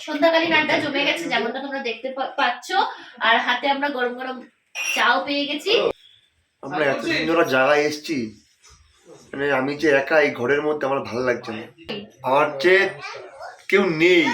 সন্ধ্যাকালীন আড্ডা জমে গেছে, যেমনটা তোমরা দেখতে পাচ্ছ। আর হাতে আমরা গরম গরম চাও পেয়ে গেছি। আমরা এতদিন ধরে জায়গায় এসেছি, মানে আমি যে একা এই ঘরের মধ্যে আমার ভালো লাগছে না, আমার যে কেউ নেই।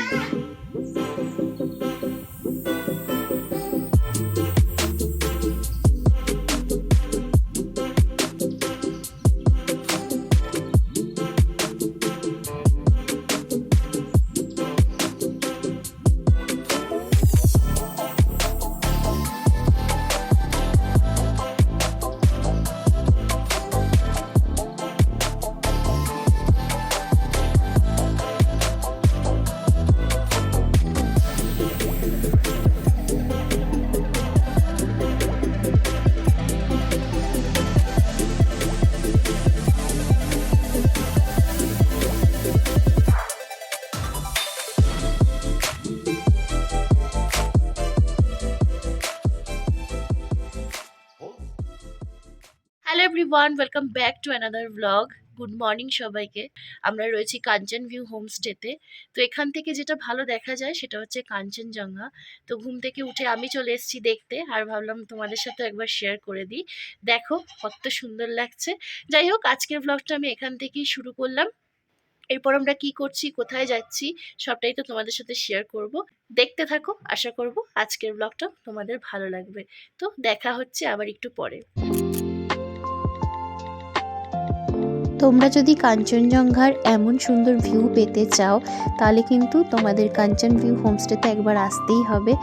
Hello everyone, welcome back to another blog. Good morning সবাইকে। আমরা রয়েছি কাঞ্চন ভিউ হোমস্টেতে। তো এখান থেকে যেটা ভালো দেখা যায় সেটা হচ্ছে কাঞ্চনজঙ্ঘা। তো ঘুম থেকে উঠে আমি চলে এসেছি দেখতে, আর ভাবলাম তোমাদের সাথে একবার শেয়ার করে দিই। দেখো কত সুন্দর লাগছে। যাই হোক, আজকের ব্লগটা আমি এখান থেকেই শুরু করলাম। এরপর আমরা কি করছি, কোথায় যাচ্ছি, সবটাই তো তোমাদের সাথে শেয়ার করব। দেখতে থাকো, আশা করব আজকের ব্লগটা তোমাদের ভালো লাগবে। তো দেখা হচ্ছে আবার একটু পরে। তোমরা যদি কাঞ্চনজঙ্ঘার এমন সুন্দর ভিউ পেতে চাও তাহলে কিন্তু তোমাদের কাঞ্চন ভিউ হোমস্টেতে একবার আসতেই হবে।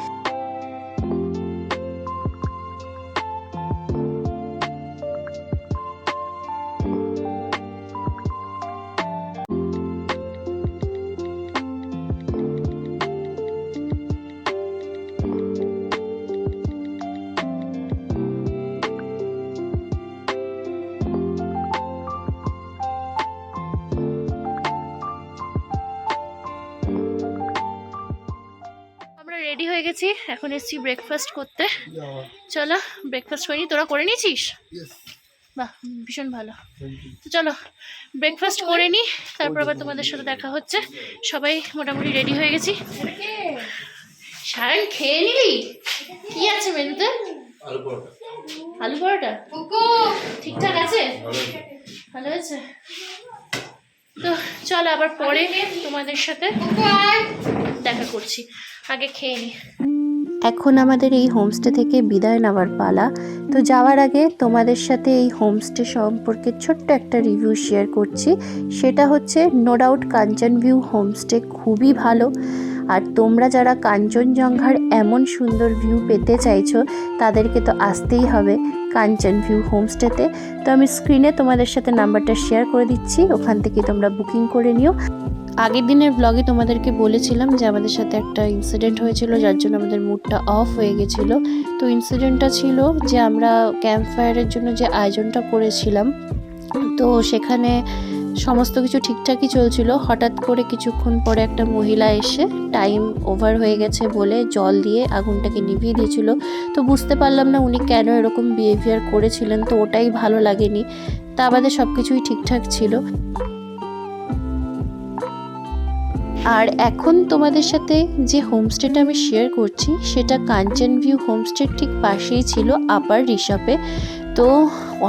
রেডি হয়ে গেছি, এখন এসছি ব্রেকফাস্ট করতে। চলো ব্রেকফাস্ট করিনি, তোরা করে নিয়েছিস? বাহ, ভীষণ ভালো। তো চলো ব্রেকফাস্ট করে নি, তারপর আবার তোমাদের সাথে দেখা হচ্ছে। সবাই মোটামুটি রেডি হয়ে গেছি। সায়ন খেয়ে নিলি? কি আছে মেনুতে? আলু পরোটা ঠিকঠাক আছে? ভালো হয়েছে। তো চলো আবার পরে তোমাদের সাথে দেখা করছি, আগে খেয়ে নি। এখন আমাদের এই হোমস্টে থেকে বিদায় নেওয়ার পালা। তো যাওয়ার আগে তোমাদের সাথে এই হোমস্টে সম্পর্কে ছোট্ট একটা রিভিউ শেয়ার করছি। সেটা হচ্ছে নো ডাউট কাঞ্চন ভিউ হোমস্টে খুবই ভালো। আর তোমরা যারা কাঞ্চনজঙ্ঘার এমন সুন্দর ভিউ পেতে চাইছো তাদেরকে তো আসতেই হবে কাঞ্চন ভিউ হোমস্টেতে। তো আমি স্ক্রিনে তোমাদের সাথে নাম্বারটা শেয়ার করে দিচ্ছি, ওখান থেকে তোমরা বুকিং করে নিও। আগের দিনের ব্লগে তোমাদেরকে বলেছিলাম যে আমাদের সাথে একটা ইনসিডেন্ট হয়েছিল, যার জন্য আমাদের মুডটা অফ হয়ে গেছিলো। তো ইনসিডেন্টটা ছিল যে আমরা ক্যাম্প ফায়ারের জন্য যে আয়োজনটা করেছিলাম, তো সেখানে সমস্ত কিছু ঠিকঠাকই চলছিল। হঠাৎ করে কিছুক্ষণ পরে একটা মহিলা এসে টাইম ওভার হয়ে গেছে বলে জল দিয়ে আগুনটাকে নিভিয়ে দিয়েছিল। তো বুঝতে পারলাম না উনি কেন এরকম বিহেভিয়ার করেছিলেন, তো ওটাই ভালো লাগেনি। তা বাদে সব কিছুই ঠিকঠাক ছিল। আর এখন তোমাদের সাথে যে হোমস্টেটা আমি শেয়ার করছি সেটা কাঞ্চন ভিউ হোমস্টের ঠিক পাশেই ছিল আপার ঋষভে। তো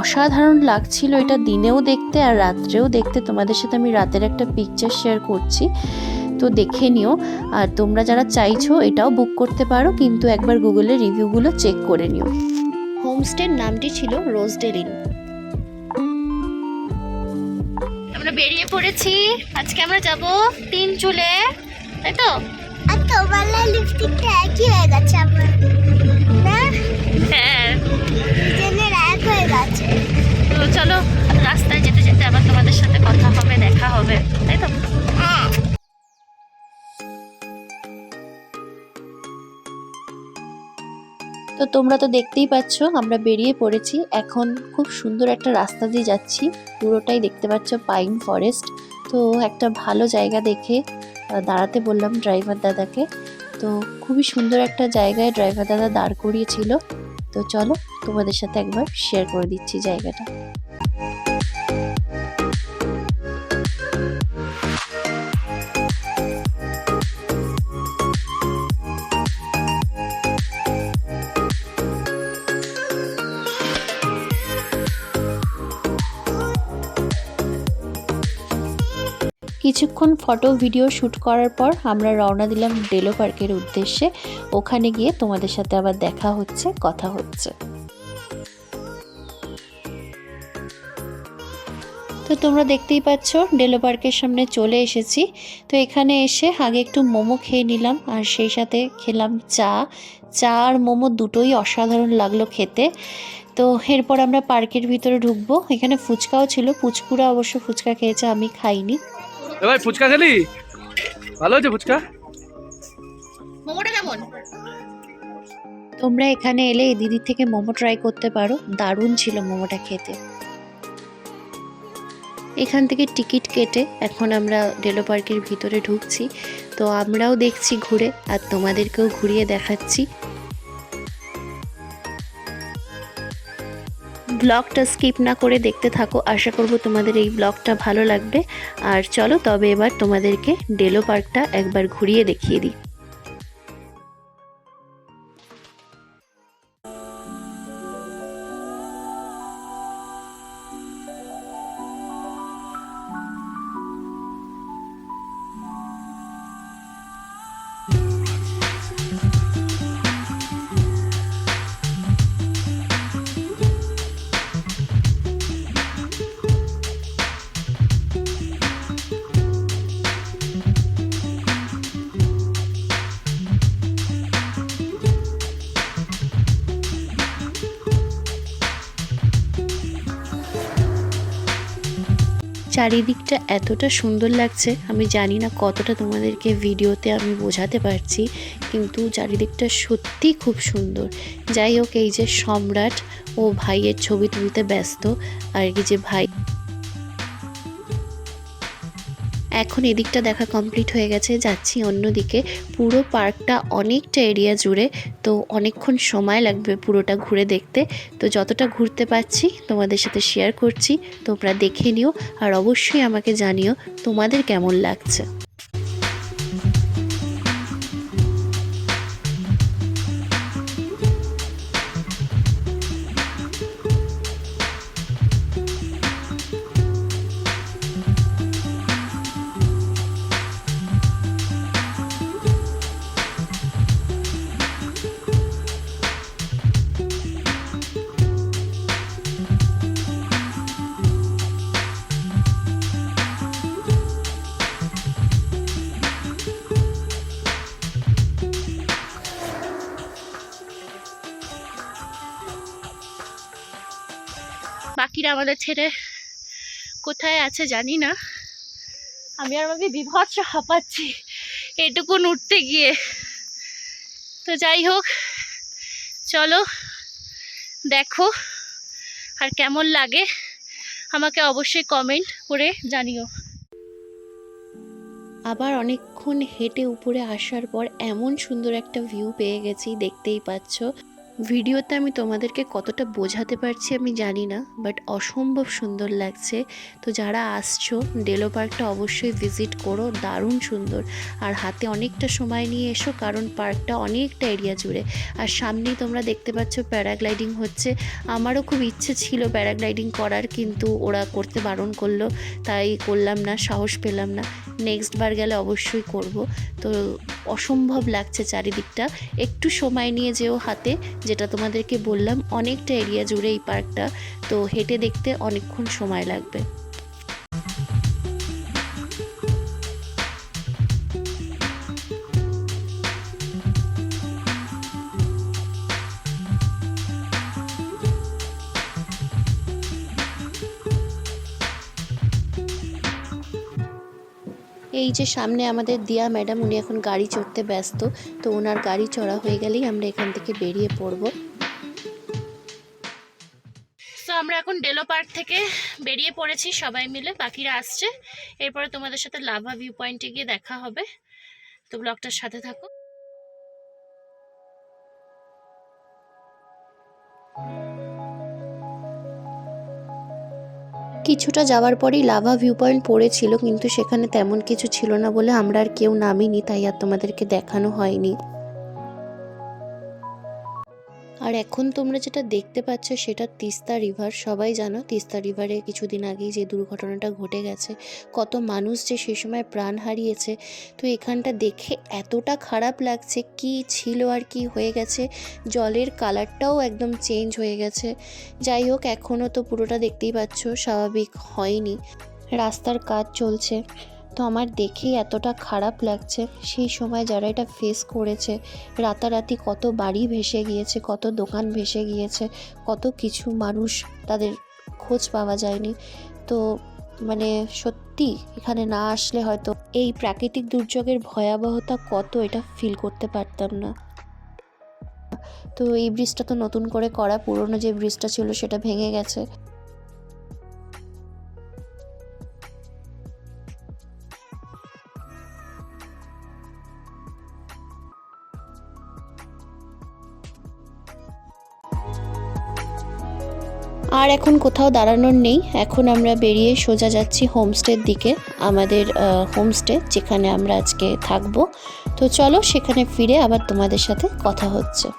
অসাধারণ লাগছিল এটা দিনেও দেখতে আর রাত্রেও দেখতে। তোমাদের সাথে আমি রাতের একটা পিকচার শেয়ার করছি, তো দেখে নিও। আর তোমরা যারা চাইছো এটাও বুক করতে পারো, কিন্তু একবার গুগলে রিভিউগুলো চেক করে নিও। হোমস্টের নামটি ছিল রোজডেল ইন। আমরা বেরিয়ে পড়েছি, আজকে আমরা যাব তিন চুলে, তাই তো? আর তোমার লিপস্টিকটা একই হয়ে গেছে আমার, না? হ্যাঁ, দুজনের এক হয়ে গেছে। তো চলো রাস্তায় যেতে যেতে আবার তোমাদের সাথে কথা হবে, দেখা হবে, তাই তো? হ্যাঁ। তো তোমরা তো দেখতেই পাচ্ছ আমরা বেরিয়ে পড়েছি। এখন খুব সুন্দর একটা রাস্তা দিয়ে যাচ্ছি, পুরোটাই দেখতে পাচ্ছ পাইন ফরেস্ট। তো একটা ভালো জায়গা দেখে দাঁড়াতে বললাম ড্রাইভার দাদাকে। তো খুবই সুন্দর একটা জায়গায় ড্রাইভার দাদা দাঁড় করিয়েছিল। তো চলো তোমাদের সাথে একবার শেয়ার করে দিচ্ছি জায়গাটা। কিছুক্ষণ ফটো ভিডিও শ্যুট করার পর আমরা রওনা দিলাম ডেলো পার্কের উদ্দেশ্যে। ওখানে গিয়ে তোমাদের সাথে আবার দেখা হচ্ছে, কথা হচ্ছে। তো তোমরা দেখতেই পাচ্ছ ডেলো পার্কের সামনে চলে এসেছি। তো এখানে এসে আগে একটু মোমো খেয়ে নিলাম, আর সেই সাথে খেলাম চা। চা আর মোমো দুটোই অসাধারণ লাগলো খেতে। তো এরপর আমরা পার্কের ভিতরে ঢুকবো। এখানে ফুচকাও ছিল, পুচকুরা অবশ্য ফুচকা খেয়েছে, আমি খাইনি। ভাই ফুচকা খেলি? ভালো আছে ফুচকা? মোমোটা কেমন? তোমরা এখানে এলে এই দিদির থেকে মোমো ট্রাই করতে পারো, দারুণ ছিল মোমোটা খেতে। এখান থেকে টিকিট কেটে এখন আমরা ডেলো পার্কের ভিতরে ঢুকছি। তো আমরাও দেখছি ঘুরে, আর তোমাদেরকেও ঘুরিয়ে দেখাচ্ছি। ব্লগটা স্কিপ না করে দেখতে থাকো, আশা করব তোমাদের এই ব্লগটা ভালো লাগবে। আর চলো তবে এবার তোমাদেরকে ডেলো পার্কটা একবার ঘুরিয়ে দেখিয়ে দিই। চারিদিকটা এতটা সুন্দর লাগছে, আমি জানি না কতটা তোমাদেরকে ভিডিওতে আমি বোঝাতে পারছি, কিন্তু চারিদিকটা সত্যি খুব সুন্দর। যাই হোক, এই যে সম্রাট ও ভাইয়ের ছবি তুলতে ব্যস্ত, আর এই যে ভাই। এখন এদিকটা দেখা কমপ্লিট হয়ে গেছে, যাচ্ছি অন্যদিকে। পুরো পার্কটা অনেকটা এরিয়া জুড়ে, তো অনেকক্ষণ সময় লাগবে পুরোটা ঘুরে দেখতে। তো যতটা ঘুরতে পারছি তোমাদের সাথে শেয়ার করছি, তোমরা দেখে নিও, আর অবশ্যই আমাকে জানিও তোমাদের কেমন লাগছে। বাকিরা আমাদের ছেড়ে কোথায় আছে জানি না। আমি আর ভাবি বিভৎস হাঁপাচ্ছি এটুকুন উঠতে গিয়ে। তো যাই হোক, চলো দেখো আর কেমন লাগে আমাকে অবশ্যই কমেন্ট করে জানিও। আবার অনেকক্ষণ হেঁটে উপরে আসার পর এমন সুন্দর একটা ভিউ পেয়ে গেছি, দেখতেই পাচ্ছ। ভিডিওতে আমি তোমাদেরকে কতটা বোঝাতে পারছি আমি জানি না, বাট অসম্ভব সুন্দর লাগছে। তো যারা আসছো ডেলো পার্কটা অবশ্যই ভিজিট করো, দারুণ সুন্দর। আর হাতে অনেকটা সময় নিয়ে এসো, কারণ পার্কটা অনেকটা এরিয়া জুড়ে। আর সামনেই তোমরা দেখতে পাচ্ছ প্যারাগ্লাইডিং হচ্ছে। আমারও খুব ইচ্ছে ছিল প্যারাগ্লাইডিং করার, কিন্তু ওরা করতে বারণ করলো, তাই করলাম না, সাহস পেলাম না। নেক্সট বার গেলে অবশ্যই করব। তো অসম্ভব লাগছে চারিদিকটা। একটু সময় নিয়ে যেও হাতে, যেটা তোমাদেরকে বললাম অনেকটা এরিয়া জুড়ে এই পার্কটা, তো হেঁটে দেখতে অনেকক্ষণ সময় লাগবে। এই যে সামনে আমাদের দিয়া ম্যাডাম, উনি এখন গাড়ি চড়তে ব্যস্ত। তো ওনার গাড়ি চড়া হয়ে গেলেই আমরা এখান থেকে বেরিয়ে পড়ব। তো আমরা এখন ডেলো পার্ক থেকে বেরিয়ে পড়েছি সবাই মিলে, বাকিরা আসছে। এরপরে তোমাদের সাথে লাভা ভিউ পয়েন্টে গিয়ে দেখা হবে। তো ব্লগটার সাথে থাকো। কিছুটা যাওয়ার পরেই লাভা ভিউ পয়েন্ট পড়েছিল, কিন্তু সেখানে তেমন কিছু ছিল না বলে আমরা আর কেউ নামিনি, তাই আর তোমাদেরকে দেখানো হয়নি। আর এখন তোমরা যেটা দেখতে পাচ্ছ সেটা তিস্তা রিভার। সবাই জানো তিস্তা রিভারে কিছুদিন আগেই যে দুর্ঘটনাটা ঘটে গেছে, কত মানুষ যে সেই সময় প্রাণ হারিয়েছে। তো এখানটা দেখে এতটা খারাপ লাগছে, কি ছিল আর কি হয়ে গেছে, জলের কালারটাও একদম চেঞ্জ হয়ে গেছে। যাই হোক, এখনও তো পুরোটা দেখতেই পাচ্ছ স্বাভাবিক হয়নি, রাস্তার কাজ চলছে। তো আমার দেখেই এতটা খারাপ লাগছে, সেই সময় যারা এটা ফেস করেছে, রাতারাতি কত বাড়ি ভেসে গিয়েছে, কত দোকান ভেসে গিয়েছে, কত কিছু মানুষ তাদের খোঁজ পাওয়া যায়নি। তো মানে সত্যি এখানে না আসলে হয়তো এই প্রাকৃতিক দুর্যোগের ভয়াবহতা কত এটা ফিল করতে পারতাম না। তো এই ব্রিজটা তো নতুন করে করা, পুরনো যে ব্রিজটা ছিল সেটা ভেঙে গেছে। আর এখন কোথাও দাঁড়ানোর নেই, এখন আমরা বেরিয়ে সোজা যাচ্ছি হোমস্টের দিকে, আমাদের হোমস্টে যেখানে আমরা আজকে থাকবো। তো চলো সেখানে ফিরে আবার তোমাদের সাথে কথা হচ্ছে।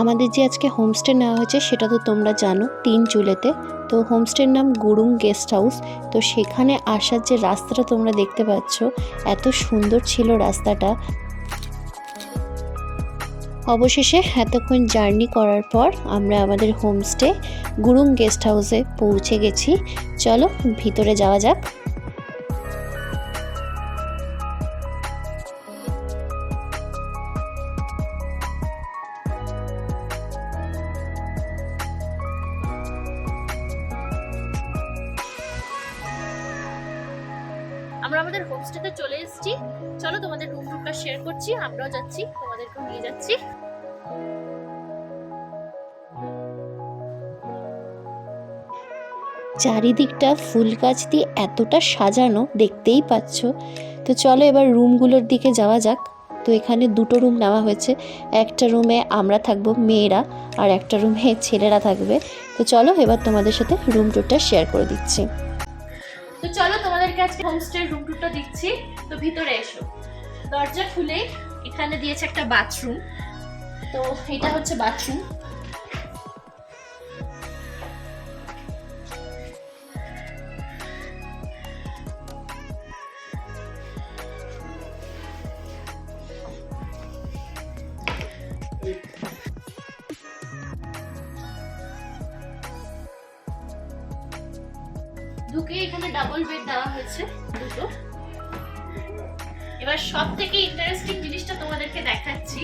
আমাদের যে আজকে হোমস্টে নেওয়া হয়েছে সেটা তো তোমরা জানো, 3 চুলেতে। তো হোমস্টের নাম গুরুং গেস্ট হাউস। তো সেখানে আসার যে রাস্তাটা তোমরা দেখতে পাচ্ছ, এত সুন্দর ছিল রাস্তাটা। অবশেষে এতক্ষণ জার্নি করার পর আমরা আমাদের হোমস্টে গুরুং গেস্ট হাউসে পৌঁছে গেছি। চলো ভিতরে যাওয়া যাক। আমরা আমাদের হোমস্টেতে চলে এসেছি। চলো তোমাদের রুম টুরটা শেয়ার করছি, আমরাও যাচ্ছি, তোমাদেরকেও নিয়ে যাচ্ছি। চারিদিকটা ফুল গাছ দিয়ে এতটা সাজানো, দেখতেই পাচ্ছ। তো চলো এবার রুমগুলোর দিকে যাওয়া যাক। তো এখানে 2টো রুম নেওয়া হয়েছে, একটা রুমে আমরা থাকবো মেয়েরা আর একটা রুমে ছেলেরা থাকবে। তো চলো এবার তোমাদের সাথে রুম টুরটা শেয়ার করে দিচ্ছি। তো চলো তোমাদেরকে আজকে হোমস্টের রুম টুরটা দিচ্ছি। তো ভিতরে এসো। দরজা খুলে এখানে দিয়েছে একটা বাথরুম। তো এটা হচ্ছে বাথরুম। ঢুকে এখানে ডাবল বেড দেওয়া হয়েছে দুটো। এবার সব থেকে ইন্টারেস্টিং জিনিসটা তোমাদেরকে দেখাচ্ছি।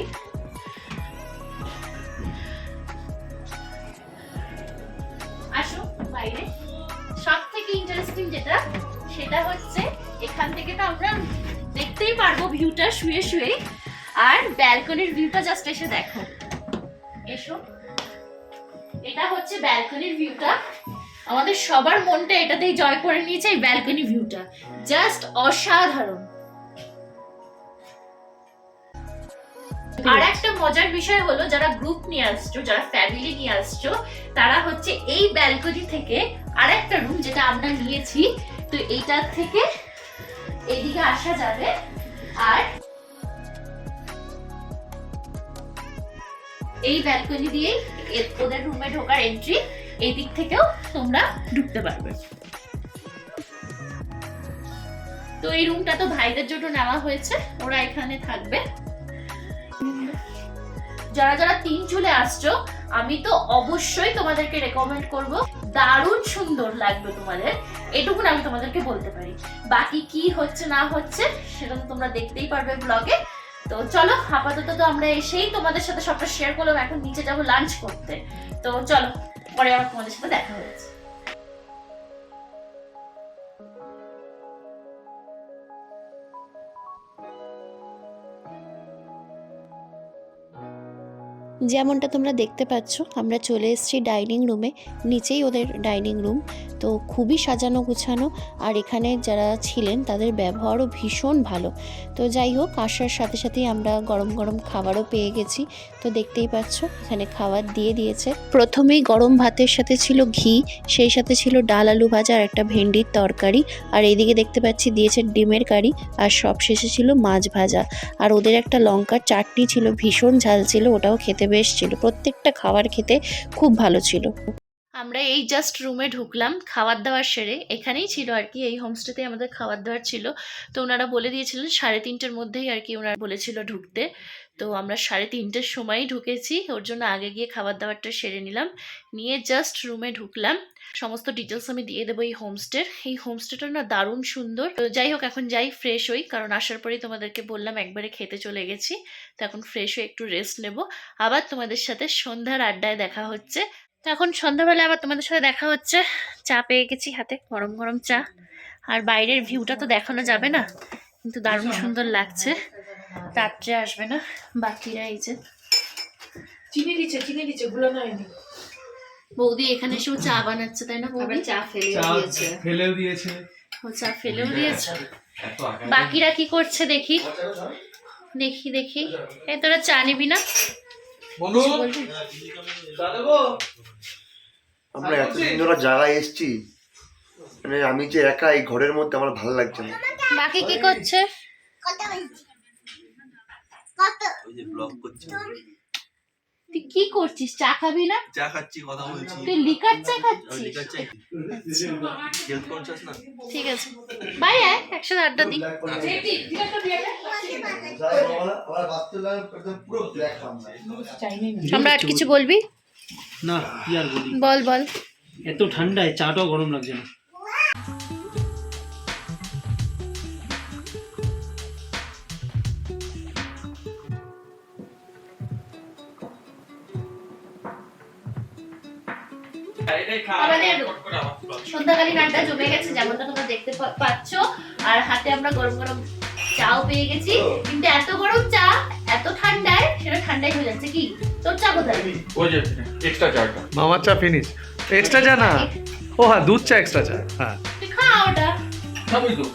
আসো বাইরে। সব থেকে ইন্টারেস্টিং যেটা, সেটা হচ্ছে এখান থেকে তো আমরা দেখতেই পারবো ভিউটা শুয়ে শুয়ে। আর ব্যালকনির ভিউটা জাস্ট এসে দেখো। এসো, এটা হচ্ছে ব্যালকনির ভিউটা। আমাদের সবার মনটা এটাতেই জয় করে নিয়েছে, এই ব্যালকনি ভিউটা জাস্ট অসাধারণ। আর একটা মজার বিষয় হলো, যারা গ্রুপ নিয়ে আসছো, যারা ফ্যামিলি নিয়ে আসছো, তারা হচ্ছে এই ব্যালকনি থেকে আরেকটা রুম যেটা আমরা নিয়েছি, তো এইটা থেকে এদিকে আসা যাবে। আর এই ব্যালকনি দিয়ে ওদের রুমে ঢোকার এন্ট্রি, এই দিক থেকেও তোমরা ঢুকতে পারবে। তো এই রুমটা তো ভাইদের জন্য নেওয়া হয়েছে, ওরা এখানে থাকবে। যারা যারা 3 চুলে আসছো, আমি তো অবশ্যই তোমাদেরকে রেকমেন্ড করব, দারুণ সুন্দর লাগবে তোমাদের, এটুকুন আমি তোমাদেরকে বলতে পারি। বাকি কি হচ্ছে না হচ্ছে সেটা তো তোমরা দেখতেই পারবে ব্লগে। তো চলো, আপাতত তো আমরা এসেই তোমাদের সাথে সবটা শেয়ার করলাম, এখন নিচে যাবো লাঞ্চ করতে। তো চলো, পরে আবার তোমাদের সাথে দেখা হচ্ছে। যেমনটা তোমরা দেখতে পাচ্ছ আমরা চলে এসেছি ডাইনিং রুমে, নিচেই ওদের ডাইনিং রুম। তো খুবই সাজানো গুছানো, আর এখানে যারা ছিলেন তাদের ব্যবহারও ভীষণ ভালো। তো যাই হোক, আসার সাথে সাথেই আমরা গরম গরম খাবারও পেয়ে গেছি। তো দেখতেই পাচ্ছ এখানে খাবার দিয়ে দিয়েছে। প্রথমেই গরম ভাতের সাথে ছিল ঘি, সেই সাথে ছিল ডাল আলু ভাজা আর একটা ভেন্ডির তরকারি, আর এইদিকে দেখতে পাচ্ছি দিয়েছে ডিমের কারি, আর সবশেষে ছিল মাছ ভাজা। আর ওদের একটা লঙ্কার চাটনি ছিল, ভীষণ ঝাল ছিল, ওটাও খেতে বেশ ছিল। প্রত্যেকটা খাবার খেতে খুব ভালো ছিল। আমরা এই জাস্ট রুমে ঢুকলাম খাবার দাবার সেরে, এখানেই ছিল আর কি, এই হোমস্টেতেই আমাদের খাবার দাবার ছিল। তো ওনারা বলে দিয়েছিলেন 3:30-র মধ্যেই আর কি ওনারা বলেছিল ঢুকতে। তো আমরা 3:30-র সময়ই ঢুকেছি, ওর জন্য আগে গিয়ে খাবার দাবারটা সেরে নিলাম, নিয়ে জাস্ট রুমে ঢুকলাম। সমস্ত ডিটেলস আমি দিয়ে দেবো এই হোমস্টের। এই হোমস্টেটা না দারুণ সুন্দর। তো যাই হোক, এখন যাই ফ্রেশ হই, কারণ আসার পরেই তোমাদেরকে বললাম একবারে খেতে চলে গেছি। তো এখন ফ্রেশ হয়ে একটু রেস্ট নেব, আবার তোমাদের সাথে সন্ধ্যার আড্ডায় দেখা হচ্ছে। তো এখন সন্ধ্যাবেলা আবার তোমাদের সাথে দেখা হচ্ছে। চা পেয়ে গেছি হাতে, গরম গরম চা। আর বাইরের ভিউটা তো দেখানো যাবে না, কিন্তু দারুণ সুন্দর লাগছে। রাত্রে আসবে না বাকিরা, এই যে চিনি দিচ্ছে গুলো হয়নি। বৌদি এখানে এসেও চা বানাচ্ছে, তাই না বৌদি? চা ফেলেও দিয়েছে। ও চা ফেলেও দিয়েছে। বাকিরা কি করছে দেখি দেখি দেখি। এই তোরা চা নিবি না? কিছু বলবি? আমরা এতদিন ধরে জায়গায় এসছি, মানে আমি যে একা এই ঘরের মধ্যে আমার ভালো লাগছে না। বাকি কি করছে? কত হয়েছে? কত? ওই যে ব্লগ করছি, তুই কি করছিস? চা খাবি না? চা খাচ্ছি, কথা বলছি। তুই লিকার চা ওই খাচ্ছিস? লিকার চাই, হেলথ কনসিয়াস না। ঠিক আছে, বাই, একসাথে আড্ডা দিই। আমরা আর কিছু বলবি? না কি আর বলি, বল বল। এত ঠান্ডায় চাটাও গরম লাগছে না। আমাদের সন্ধ্যাকালীন আড্ডা জমে গেছে, যেমনটা তোমরা দেখতে পাচ্ছ। আর হাতে আমরা গরম গরম চাও পেয়ে গেছি, কিন্তু এত গরম চা এত ঠান্ডায় সেটা ঠান্ডাই হয়ে যাচ্ছে। কি তোর চা কোথায়? ওই যে এক্সট্রা চাটা, মামার চা ফিনিশ। এক্সট্রা চা না, ও হ্যাঁ দুধ চা এক্সট্রা চা। হ্যাঁ তুই খা ওটা। খাবি তো?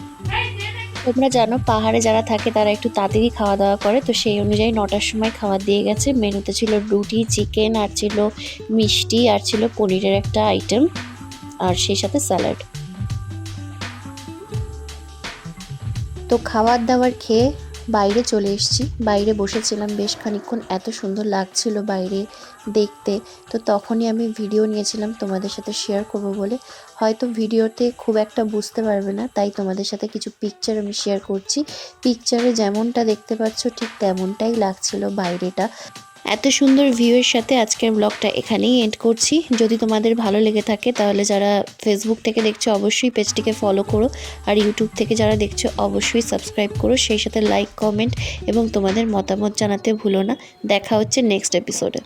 তোমরা জানো পাহাড়ে যারা থাকে তারা একটু তাড়াতাড়ি খাওয়া দাওয়া করে, তো সেই অনুযায়ী 9টার সময় খাবার দিয়ে গেছে। মেনুতে ছিল রুটি, চিকেন, আর ছিল মিষ্টি, আর ছিল পনিরের একটা আইটেম, আর সেই সাথে স্যালাড। তো খাবার দাবার খেয়ে বাইরে চলে এসেছি, বাইরে বসেছিলাম বেশ খানিকক্ষণ, এত সুন্দর লাগছিল বাইরে দেখতে। তো তখনই আমি ভিডিও নিয়েছিলাম তোমাদের সাথে শেয়ার করব বলে। হয়তো ভিডিওতে খুব একটা বুঝতে পারবে না, তাই তোমাদের সাথে কিছু পিকচার আমি শেয়ার করছি। পিকচারে যেমনটা দেখতে পাচ্ছ ঠিক তেমনটাই লাগছিল বাইরেটা। এত সুন্দর ভিউয়ের সাথে আজকের ব্লগটা এখানেই এন্ড করছি। যদি তোমাদের ভালো লেগে থাকে তাহলে যারা ফেসবুক থেকে দেখছো অবশ্যই পেজটিকে ফলো করো, আর ইউটিউব থেকে যারা দেখছো অবশ্যই সাবস্ক্রাইব করো, সেই সাথে লাইক, কমেন্ট এবং তোমাদের মতামত জানাতে ভুলো না। দেখা হচ্ছে নেক্সট এপিসোডে।